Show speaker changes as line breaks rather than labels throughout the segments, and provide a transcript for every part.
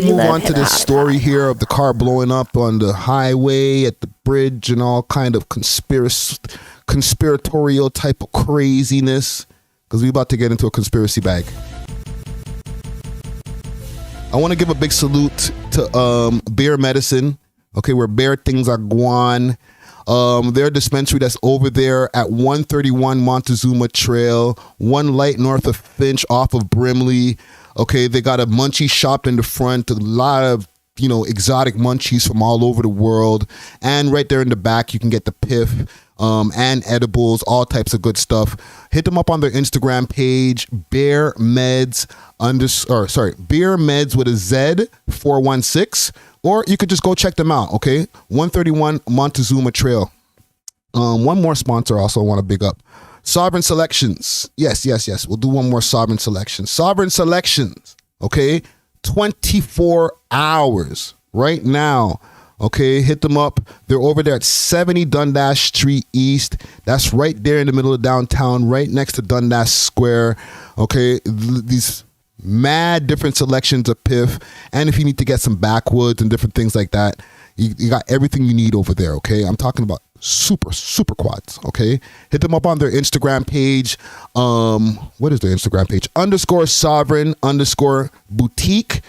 Move on to this story here of the car blowing up on the highway at the bridge and all kind of conspiratorial type of craziness, because we're about to get into a conspiracy bag. I want to give a big salute to Bear Medicine, okay, where Bear things are gone. Their dispensary that's over there at 131 Montezuma Trail, 1 light north of Finch off of Brimley. Okay, they got a munchie shop in the front, a lot of, exotic munchies from all over the world. And right there in the back, you can get the piff and edibles, all types of good stuff. Hit them up on their Instagram page, Bear Meds with a Z 416. Or you could just go check them out, okay? 131 Montezuma Trail. One more sponsor also I want to big up. Sovereign Selections. Yes. We'll do one more Sovereign Selection. Sovereign Selections, okay? 24 hours right now, okay? Hit them up. They're over there at 70 Dundas Street East. That's right there in the middle of downtown, right next to Dundas Square, okay? These mad different selections of piff, and if you need to get some backwoods and different things like that, you got everything you need over there, okay? I'm talking about super quads, okay? Hit them up on their Instagram page. What is their Instagram page? _sovereign_boutique.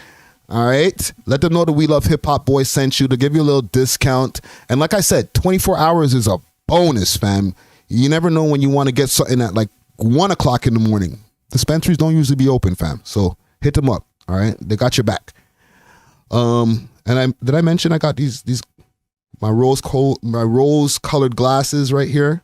All right, let them know the We Love Hip Hop Boys sent you to give you a little discount. And like I said, 24 hours is a bonus, fam. You never know when you want to get something at like 1 o'clock in the morning. Dispensaries don't usually be open, fam. So hit them up. All right, they got your back. And did I mention I got these my rose colored glasses right here?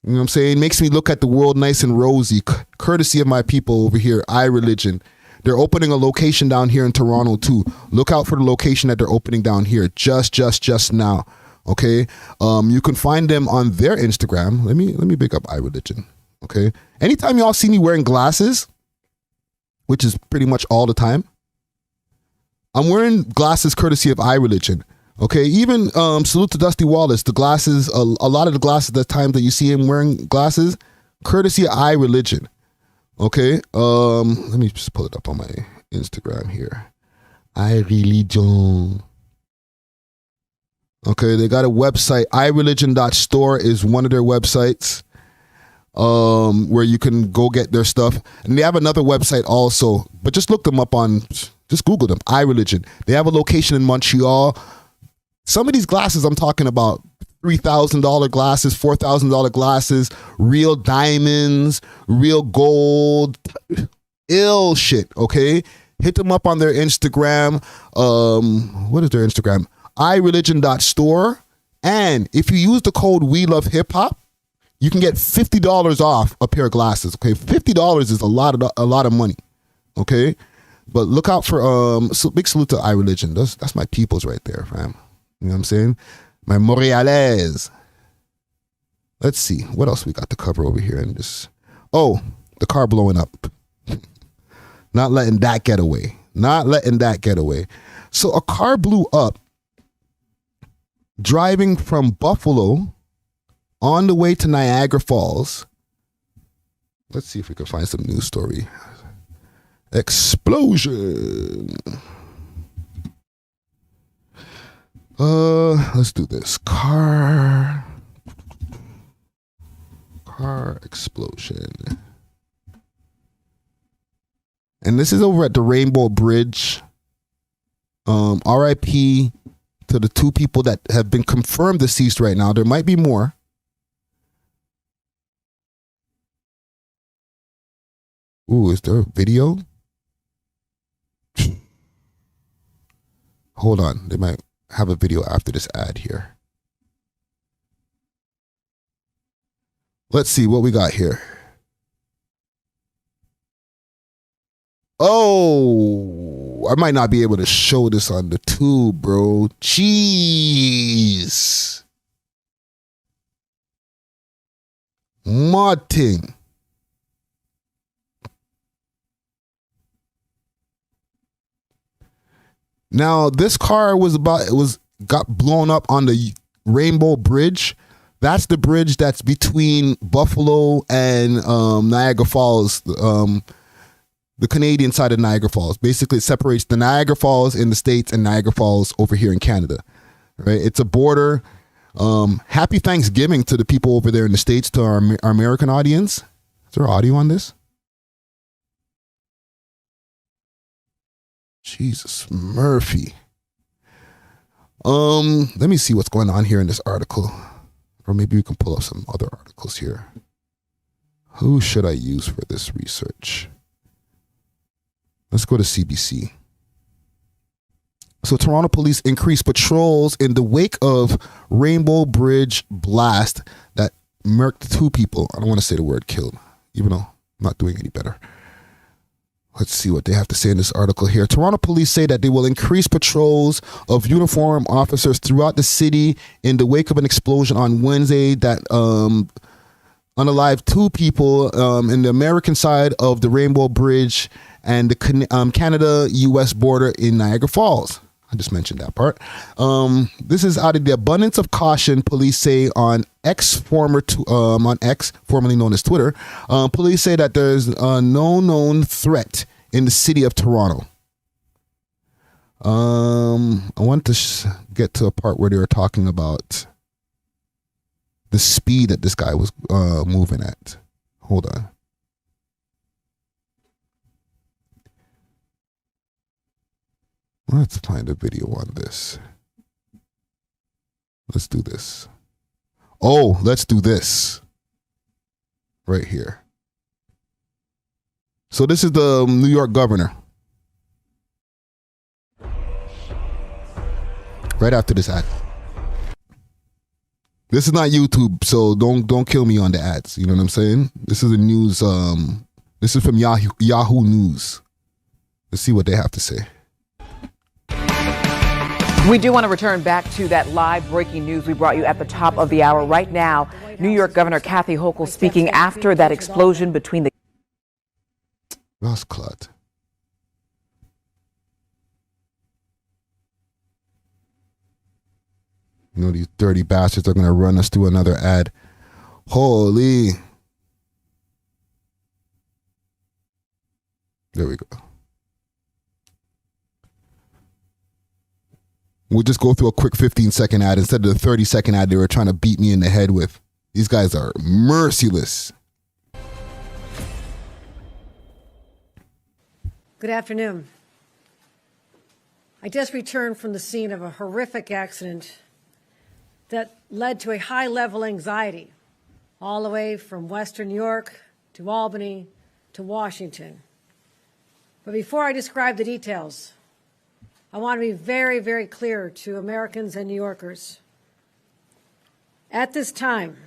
You know what I'm saying? Makes me look at the world nice and rosy, courtesy of my people over here, iReligion. They're opening a location down here in Toronto too. Look out for the location that they're opening down here just now. Okay, you can find them on their Instagram. Let me pick up iReligion. Okay, anytime y'all see me wearing glasses, which is pretty much all the time, I'm wearing glasses courtesy of iReligion. Okay, even salute to Dusty Wallace. The glasses, a lot of the glasses, the time that you see him wearing glasses, courtesy of iReligion. Okay, let me just pull it up on my Instagram here. iReligion. Okay, they got a website. iReligion.store is one of their websites where you can go get their stuff. And they have another website also, but just look them up just Google them, iReligion. They have a location in Montreal. Some of these glasses I'm talking about, $3,000 glasses, $4,000 glasses, real diamonds, real gold, ill shit, okay? Hit them up on their Instagram. What is their Instagram? iReligion.store. And if you use the code We Love Hip Hop, you can get $50 off a pair of glasses, okay? $50 is a lot of money, okay? But look out for big salute to iReligion. That's my peoples right there, fam. You know what I'm saying? My Montrealese. Let's see. What else we got to cover over here in this? Oh, the car blowing up. Not letting that get away. So a car blew up driving from Buffalo on the way to Niagara Falls. Let's see if we can find some news story. Explosion. Let's do this. Car explosion. And this is over at the Rainbow Bridge. RIP to the 2 people that have been confirmed deceased right now. There might be more. Ooh, is there a video? Hold on. They might have a video after this ad here. Let's see what we got here. Oh, I might not be able to show this on the tube, bro. Jeez. Martin. Now, this car got blown up on the Rainbow Bridge. That's the bridge that's between Buffalo and Niagara Falls. the Canadian side of Niagara Falls. Basically, it separates the Niagara Falls in the States and Niagara Falls over here in Canada. Right? It's a border. Happy Thanksgiving to the people over there in the States, to our American audience. Is there audio on this? Jesus, Murphy. Let me see what's going on here in this article. Or maybe we can pull up some other articles here. Who should I use for this research? Let's go to CBC. So Toronto police increased patrols in the wake of Rainbow Bridge blast that murked 2 people. I don't want to say the word killed, even though I'm not doing any better. Let's see what they have to say in this article here. Toronto police say that they will increase patrols of uniformed officers throughout the city in the wake of an explosion on Wednesday that unalived 2 people in the American side of the Rainbow Bridge and the Canada-U.S. border in Niagara Falls. I just mentioned that part. This is out of the abundance of caution, police say on X, formerly known as Twitter. Police say that there's no known threat in the city of Toronto. I want to get to a part where they were talking about the speed that this guy was moving at. Hold on. Let's find a video on this. Let's do this. Oh, let's do this. Right here. So this is the New York governor. Right after this ad. This is not YouTube, so don't kill me on the ads. You know what I'm saying? This is the news. This is from Yahoo News. Let's see what they have to say.
We do want to return back to that live breaking news we brought you at the top of the hour. Right now, New York Governor Kathy Hochul speaking after that explosion between the...
Lost clot. You know, these dirty bastards are going to run us through another ad. Holy. There we go. We'll just go through a quick 15-second ad instead of the 30-second ad they were trying to beat me in the head with. These guys are merciless.
Good afternoon. I just returned from the scene of a horrific accident that led to a high-level anxiety all the way from Western New York to Albany to Washington. But before I describe the details, I want to be very, very clear to Americans and New Yorkers. At this time,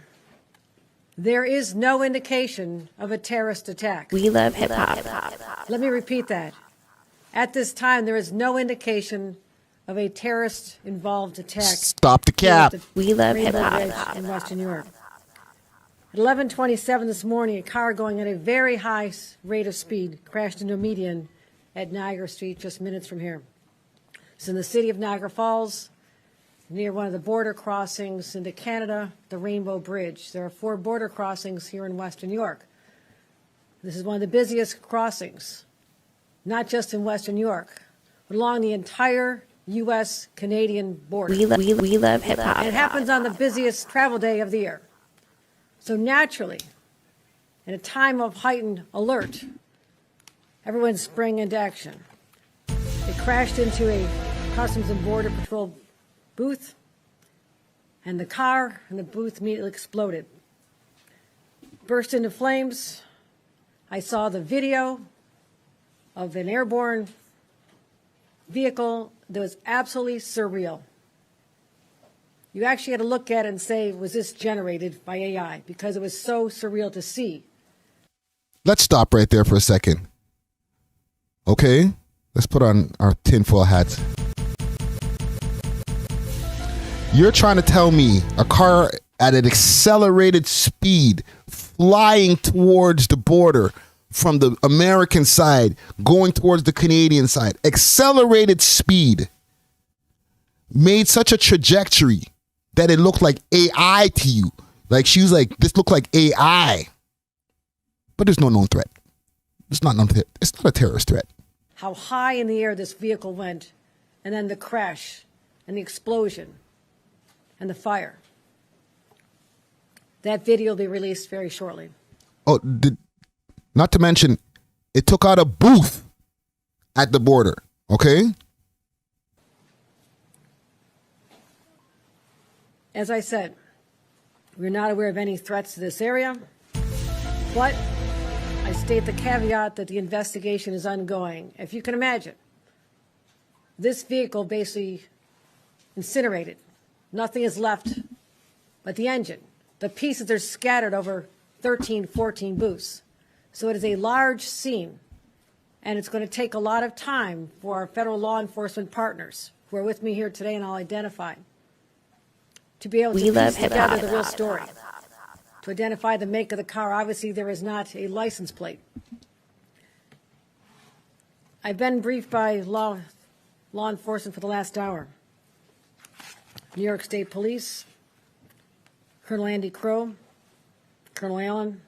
there is no indication of a terrorist attack.
We love hip hop.
Let me repeat that. At this time, there is no indication of a terrorist-involved attack.
Stop the cap.
We love hip
Rainbow Bridge
hop.
in Western New York. At 11:27 this morning, a car going at a very high rate of speed crashed into a median at Niagara Street, just minutes from here. It's in the city of Niagara Falls, near one of the border crossings into Canada, the Rainbow Bridge. There are 4 border crossings here in Western New York. This is one of the busiest crossings, not just in Western New York, but along the entire U.S.-Canadian border.
We love hip hop.
It happens on the busiest travel day of the year. So naturally, in a time of heightened alert, everyone sprang into action. It crashed into a Customs and Border Patrol booth, and the car and the booth immediately exploded. Burst into flames. I saw the video of an airborne vehicle that was absolutely surreal. You actually had to look at it and say, was this generated by AI? Because it was so surreal to see.
Let's stop right there for a second. Okay? Let's put on our tinfoil hats. You're trying to tell me a car at an accelerated speed flying towards the border from the American side, going towards the Canadian side, accelerated speed, made such a trajectory that it looked like AI to you. Like she was like, this looked like AI. But there's no known threat. It's not a terrorist threat.
How high in the air this vehicle went, and then the crash and the explosion and the fire. That video will be released very shortly.
Oh, not to mention, it took out a booth at the border, okay?
As I said, we're not aware of any threats to this area, but I state the caveat that the investigation is ongoing. If you can imagine, this vehicle basically incinerated. Nothing is left but the engine. The pieces are scattered over 13, 14 booths. So it is a large scene, and it's going to take a lot of time for our federal law enforcement partners who are with me here today, and I'll identify, to be able to piece together the real story, to identify the make of the car. Obviously, there is not a license plate. I've been briefed by law enforcement for the last hour. New York State Police, Colonel Andy Crow, Colonel Allen,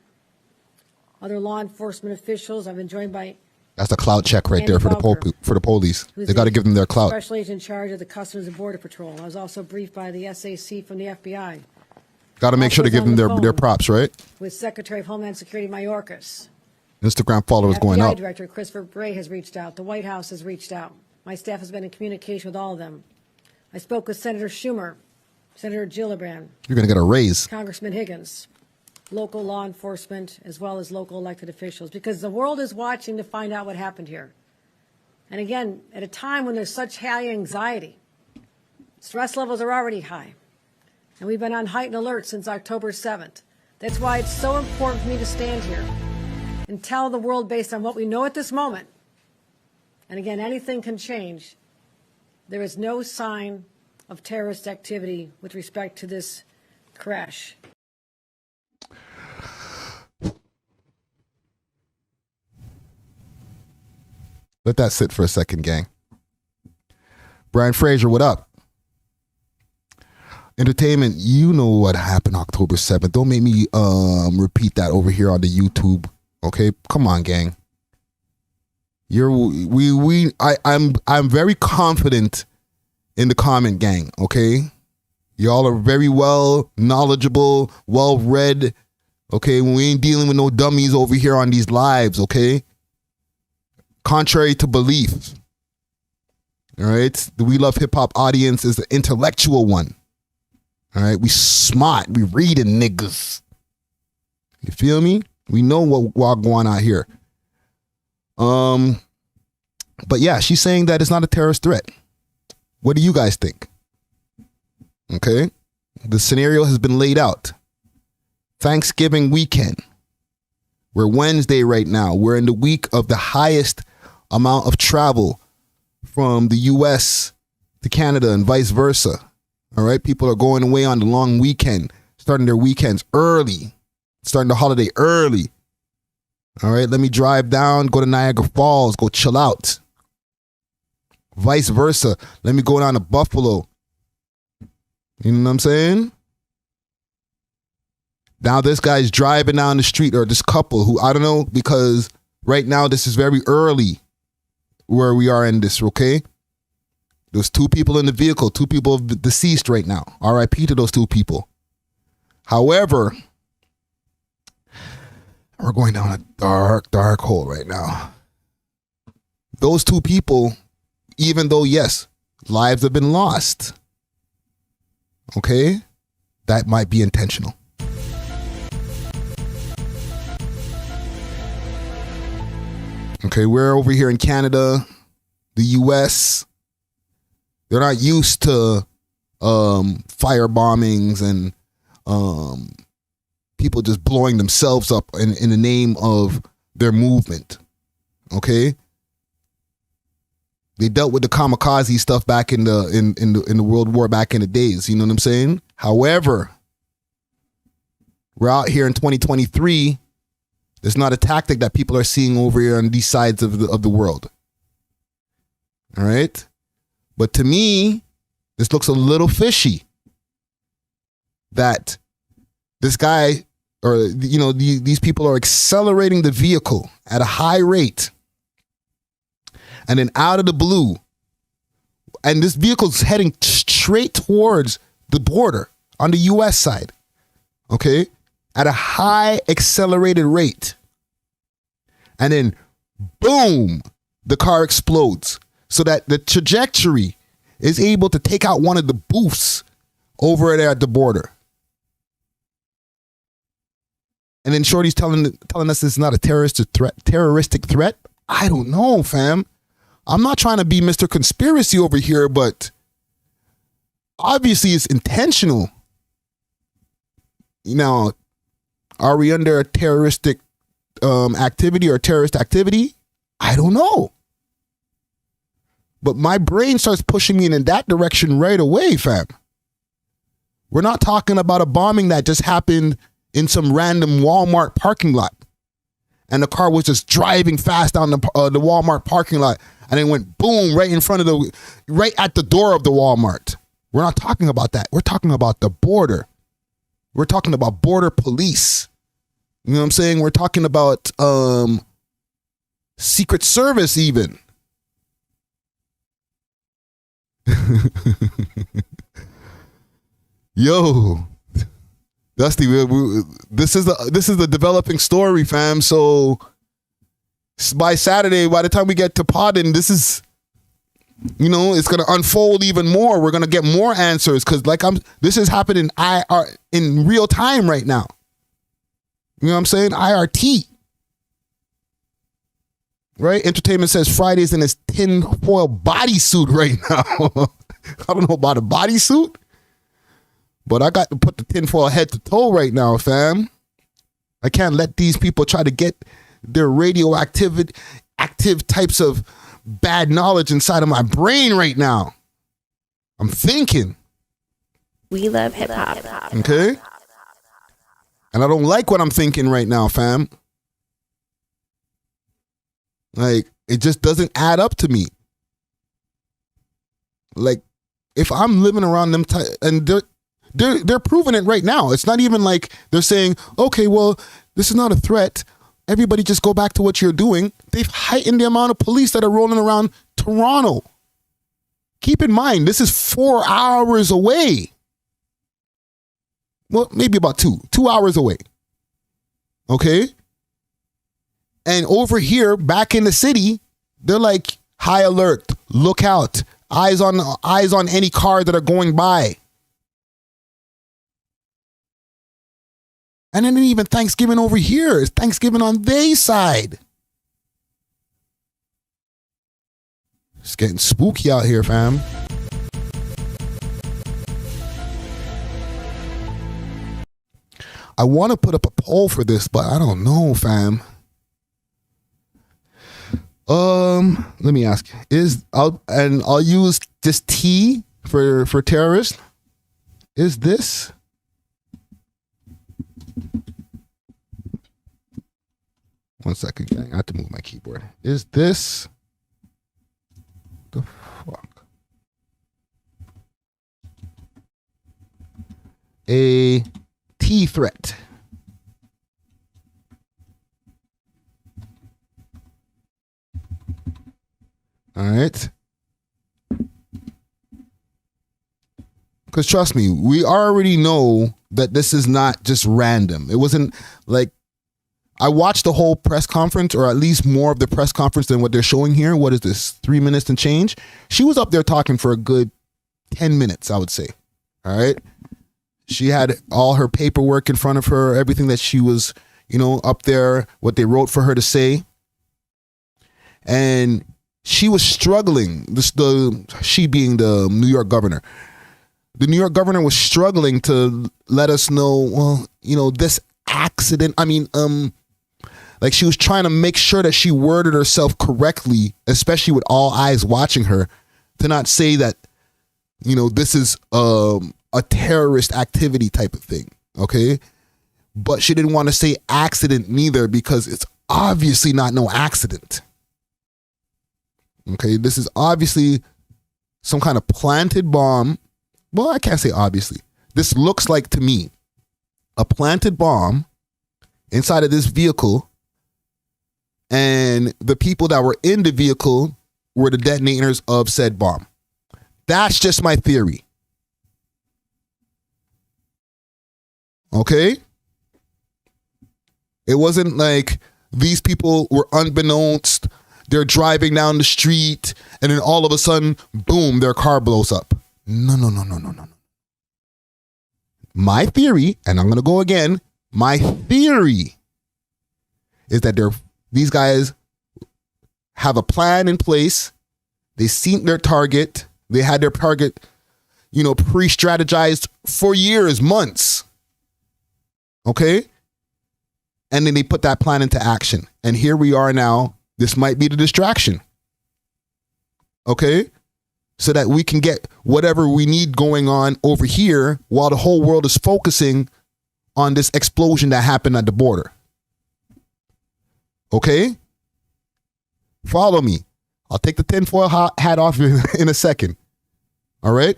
other law enforcement officials. I've been joined by
that's a clout check right there for the police. They got to give them their clout.
Special agent in charge of the Customs and Border Patrol. I was also briefed by the SAC from the FBI.
Got to make sure to give them their props, right?
With Secretary of Homeland Security Mayorkas.
Instagram followers going up.
FBI Director Christopher Bray has reached out. The White House has reached out. My staff has been in communication with all of them. I spoke with Senator Schumer, Senator Gillibrand.
You're going to get a raise.
Congressman Higgins, local law enforcement, as well as local elected officials, because the world is watching to find out what happened here. And again, at a time when there's such high anxiety, stress levels are already high, and we've been on heightened alert since October 7th. That's why it's so important for me to stand here and tell the world, based on what we know at this moment, and again, anything can change, there is no sign of terrorist activity with respect to this crash.
Let that sit for a second, gang. Brian Fraser, what up? Entertainment, you know what happened October 7th. Don't make me repeat that over here on the YouTube. Okay? Come on, gang. I'm very confident in the comment gang, okay? Y'all are very well knowledgeable, well read. Okay, we ain't dealing with no dummies over here on these lives, okay? Contrary to belief. All right, the We Love Hip Hop audience is the intellectual one. All right, we smart, we reading niggas. You feel me? We know what going on here. But yeah, she's saying that it's not a terrorist threat. What do you guys think? Okay, the scenario has been laid out. Thanksgiving weekend. We're Wednesday right now. We're in the week of the highest amount of travel from the U.S. to Canada and vice versa. All right, people are going away on the long weekend, starting their weekends early, starting the holiday early. All right, let me drive down, go to Niagara Falls, go chill out. Vice versa, let me go down to Buffalo. You know what I'm saying? Now this guy's driving down the street, or this couple who, I don't know, because right now this is very early where we are in this, okay? There's two people in the vehicle, two people deceased right now. RIP to those two people. However, we're going down a dark, dark hole right now. Those two people, even though, yes, lives have been lost, okay, that might be intentional. Okay, we're over here in Canada, the U.S. They're not used to fire bombings and people just blowing themselves up in the name of their movement. Okay, they dealt with the kamikaze stuff back in the World War back in the days. You know what I'm saying? However, we're out here in 2023. It's not a tactic that people are seeing over here on these sides of the world. All right? But to me, this looks a little fishy. That this guy, or these people are accelerating the vehicle at a high rate, and then out of the blue, and this vehicle's heading straight towards the border on the U.S. side, okay, at a high accelerated rate, and then boom, the car explodes, so that the trajectory is able to take out one of the booths over there at the border. And then Shorty's telling us it's not a terroristic threat. I don't know, fam. I'm not trying to be Mr. Conspiracy over here, but obviously it's intentional. Now, are we under a terroristic activity or terrorist activity? I don't know. But my brain starts pushing me in that direction right away, fam. We're not talking about a bombing that just happened in some random Walmart parking lot, and the car was just driving fast down the Walmart parking lot, and it went boom right at the door of the Walmart. We're not talking about that. We're talking about the border. We're talking about border police. You know what I'm saying? We're talking about Secret Service even. Yo, Dusty, this is the developing story, fam. So by Saturday, by the time we get to podding, this is, it's gonna unfold even more. We're gonna get more answers because this is happening in real time right now. You know what I'm saying? IRT. Right? Entertainment says Friday's in his tinfoil bodysuit right now. I don't know about a bodysuit, but I got to put the tinfoil head to toe right now, fam. I can't let these people try to get their active types of bad knowledge inside of my brain right now. I'm thinking.
We love hip hop.
Okay? And I don't like what I'm thinking right now, fam. Like, it just doesn't add up to me. Like, if I'm living around them, and they're proving it right now. It's not even like they're saying, okay, well, this is not a threat. Everybody just go back to what you're doing. They've heightened the amount of police that are rolling around Toronto. Keep in mind, this is 4 hours away. Well, maybe about 2 hours away. Okay? And over here, back in the city, they're like, high alert, look out, eyes on any car that are going by. And then even Thanksgiving over here is Thanksgiving on their side. It's getting spooky out here, fam. I want to put up a poll for this, but I don't know, fam. Let me ask. I'll use this T for terrorist. Is this? One second, gang. I have to move my keyboard. Is this the fuck a T threat? All right. Because trust me, we already know that this is not just random. It wasn't like, I watched the whole press conference, or at least more of the press conference than what they're showing here. What is this, 3 minutes and change? She was up there talking for a good 10 minutes, I would say. All right. She had all her paperwork in front of her, everything that she was, up there, what they wrote for her to say. And she was struggling, she being the New York governor. The New York governor was struggling to let us know, this accident. Like she was trying to make sure that she worded herself correctly, especially with all eyes watching her, to not say that, this is a terrorist activity type of thing. Okay. But she didn't want to say accident neither, because it's obviously not no accident. Okay, this is obviously some kind of planted bomb. Well, I can't say obviously. This looks like, to me, a planted bomb inside of this vehicle, and the people that were in the vehicle were the detonators of said bomb. That's just my theory. Okay? It wasn't like these people were unbeknownst. They're driving down the street and then all of a sudden, boom, their car blows up. No. My theory, and I'm going to go again, my theory is that these guys have a plan in place. They seen their target. They had their target, pre-strategized for years, months. Okay? And then they put that plan into action. And here we are now. This might be the distraction. Okay? So that we can get whatever we need going on over here while the whole world is focusing on this explosion that happened at the border. Okay? Follow me. I'll take the tinfoil hat off in a second. All right?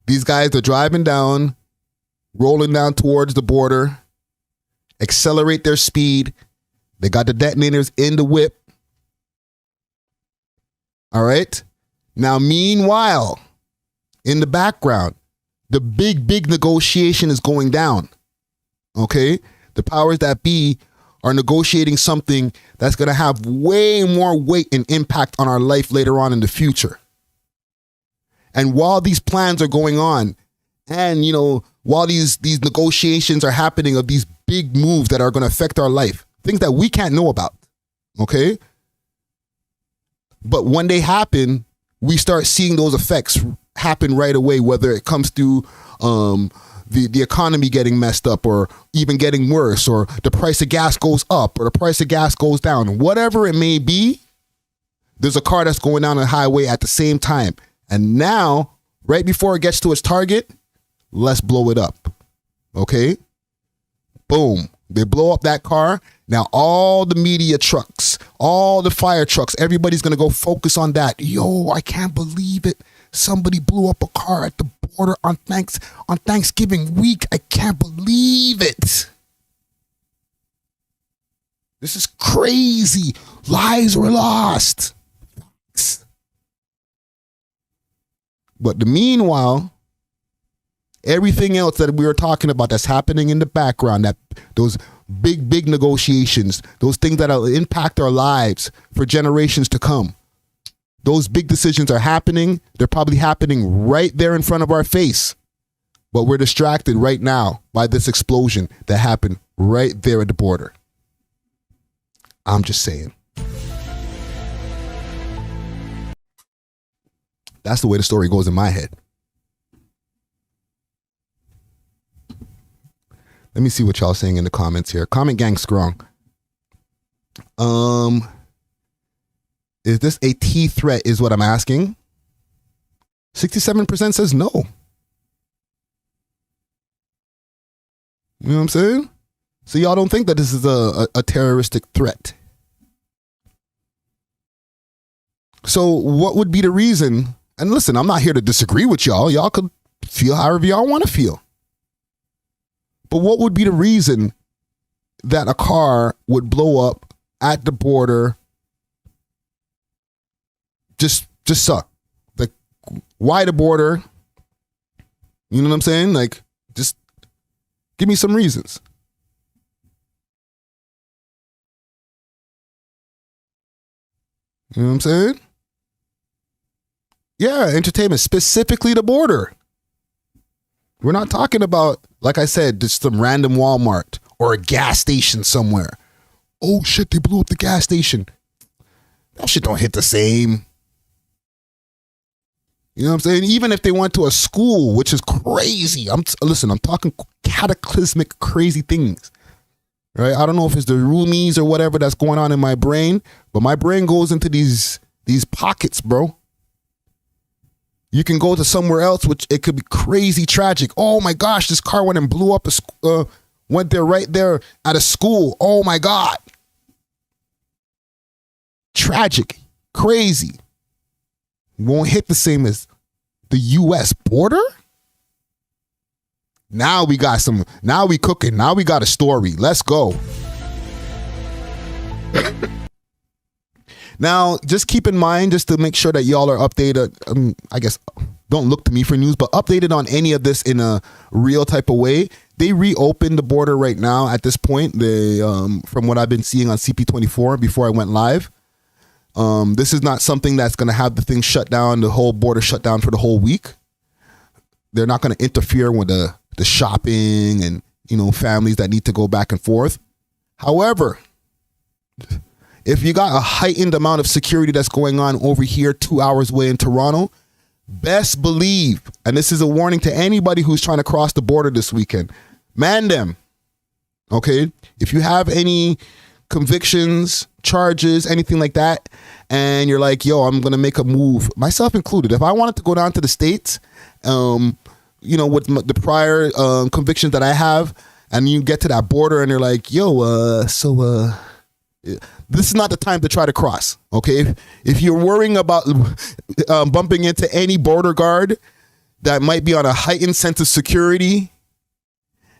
These guys are driving down, rolling down towards the border, accelerate their speed. They got the detonators in the whip. All right? Now, meanwhile, in the background, the big negotiation is going down. Okay? The powers that be are negotiating something that's going to have way more weight and impact on our life later on in the future. And while these plans are going on, and, while these negotiations are happening of these big moves that are going to affect our life, things that we can't know about, okay? But when they happen, we start seeing those effects happen right away, whether it comes to the economy getting messed up or even getting worse, or the price of gas goes up or the price of gas goes down. Whatever it may be, there's a car that's going down the highway at the same time. And now, right before it gets to its target, let's blow it up. Okay? Boom. They blow up that car. Now all the media trucks, all the fire trucks, everybody's going to go focus on that. Yo, I can't believe it. Somebody blew up a car at the border on Thanksgiving week. I can't believe it. This is crazy. Lives were lost. But meanwhile, everything else that we were talking about that's happening in the background, that those big negotiations, those things that will impact our lives for generations to come, those big decisions are happening. They're probably happening right there in front of our face. But we're distracted right now by this explosion that happened right there at the border. I'm just saying. That's the way the story goes in my head. Let me see what y'all saying in the comments here. Comment gang strong. Is this a T threat is what I'm asking. 67% says no. You know what I'm saying? So y'all don't think that this is a terroristic threat. So what would be the reason? And listen, I'm not here to disagree with y'all. Y'all could feel however y'all want to feel. But what would be the reason that a car would blow up at the border? Just suck. Like, why the border? You know what I'm saying? Like, just give me some reasons. You know what I'm saying? Yeah, entertainment, specifically the border. We're not talking about, like I said, just some random Walmart or a gas station somewhere. Oh shit, they blew up the gas station. That shit don't hit the same. You know what I'm saying? Even if they went to a school, which is crazy. I'm talking cataclysmic, crazy things. Right? I don't know if it's the roomies or whatever that's going on in my brain, but my brain goes into these pockets, bro. You can go to somewhere else, which it could be crazy tragic. Oh my gosh, this car went and blew up went there right there at a school. Oh my God. Tragic, crazy. Won't hit the same as the U.S. border? Now we cooking. Now we got a story. Let's go. Now, just keep in mind, just to make sure that y'all are updated, I guess, don't look to me for news, but updated on any of this in a real type of way. They reopened the border right now at this point. They, from what I've been seeing on CP24 before I went live, this is not something that's going to have the thing shut down, the whole border shut down for the whole week. They're not going to interfere with the shopping and, families that need to go back and forth. However, if you got a heightened amount of security that's going on over here 2 hours away in Toronto, best believe, and this is a warning to anybody who's trying to cross the border this weekend, man them, okay? If you have any convictions, charges, anything like that, and you're like, yo, I'm going to make a move, myself included, if I wanted to go down to the States, with the prior convictions that I have, and you get to that border and you're like, yo, this is not the time to try to cross, okay? If you're worrying about bumping into any border guard that might be on a heightened sense of security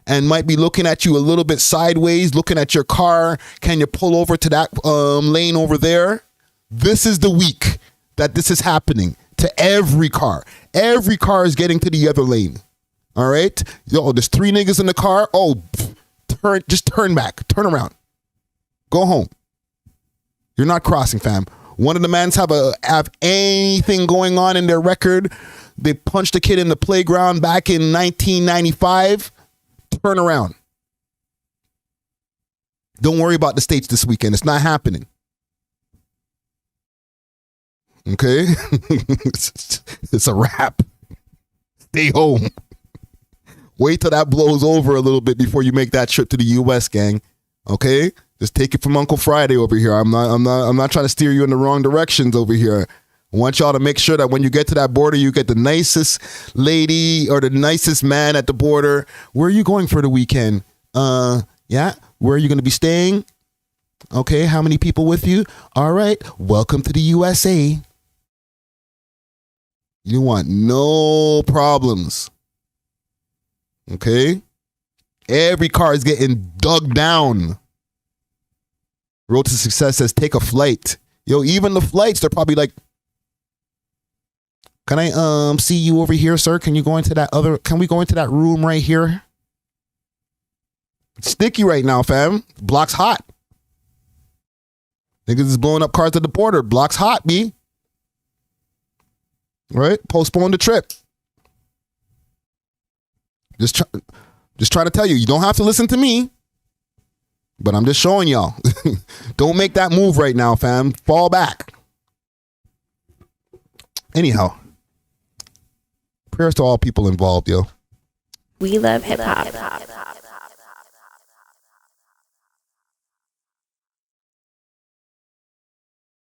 and might be looking at you a little bit sideways, looking at your car, can you pull over to that lane over there? This is the week that this is happening to every car. Every car is getting to the other lane, all right? Yo, there's 3 niggas in the car. Oh, just turn back, turn around. Go home. You're not crossing, fam. One of the mans have anything going on in their record. They punched a kid in the playground back in 1995. Turn around. Don't worry about the States this weekend. It's not happening. Okay? It's a wrap. Stay home. Wait till that blows over a little bit before you make that trip to the U.S., gang. Okay? Just take it from Uncle Friday over here. I'm not trying to steer you in the wrong directions over here. I want y'all to make sure that when you get to that border, you get the nicest lady or the nicest man at the border. Where are you going for the weekend? Yeah. Where are you going to be staying? Okay. How many people with you? All right. Welcome to the USA. You want no problems. Okay. Every car is getting dug down. Road to Success says take a flight. Yo, even the flights, they're probably like, can I see you over here, sir? Can we go into that room right here? It's sticky right now, fam. Block's hot. Niggas is blowing up cars at the border. Block's hot, B. Right? Postpone the trip. Just trying to tell you, you don't have to listen to me. But I'm just showing y'all. Don't make that move right now, fam. Fall back. Anyhow. Prayers to all people involved, yo.
We love hip hop.